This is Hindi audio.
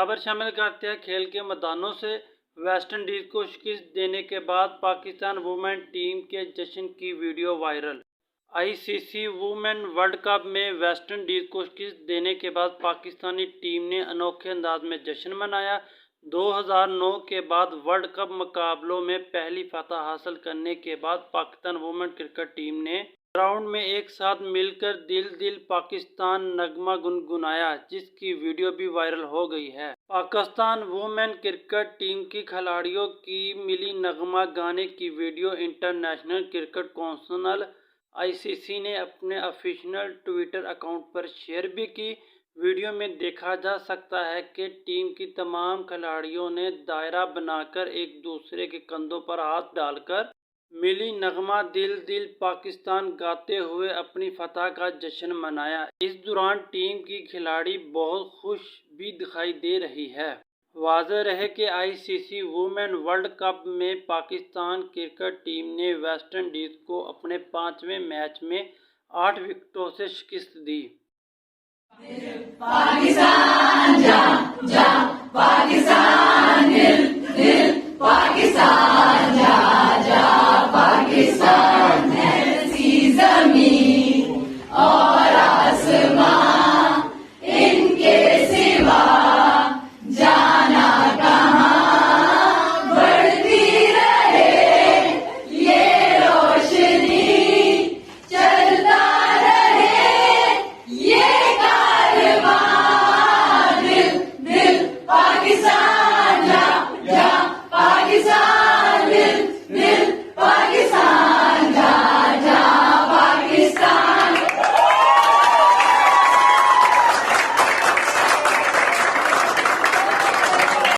खबर शामिल करते हैं खेल के मैदानों से। वेस्ट इंडीज को शिकस्त देने के बाद पाकिस्तान वुमेन टीम के जश्न की video viral. ICC women world cup में वेस्ट इंडीज को शिकस्त देने के बाद पाकिस्तानी टीम ने अनोखे अंदाज में जश्न मनाया। 2009 के बाद वर्ल्ड कप मुकाबलों में पहली फतह हासिल करने के बाद पाकिस्तान वुमेन क्रिकेट टीम ने ग्राउंड में एक साथ मिलकर दिल दिल पाकिस्तान नगमा गुनगुनाया, जिसकी वीडियो भी वायरल हो गई है। पाकिस्तान वुमेन क्रिकेट टीम की खिलाड़ियों की मिली नगमा गाने की video international cricket council ICC ने अपने ऑफिशियल ट्विटर अकाउंट पर शेयर भी की। वीडियो में देखा जा सकता है कि टीम की तमाम खिलाड़ियों ने दायरा बनाकर एक दूसरे के कंधों पर हाथ डालकर मिली नगमा दिल दिल पाकिस्तान गाते हुए अपनी फतह का जश्न मनाया। इस दौरान टीम की खिलाड़ी बहुत खुश भी दिखाई दे रही है। वाज़ेह रहे कि आईसीसी वुमेन वर्ल्ड कप में पाकिस्तान क्रिकेट टीम ने वेस्ट इंडीज को अपने 5वें मैच में 8 विकेटों से शिकस्त दी। पाकिस्तान जा, जा, पाकिस्तान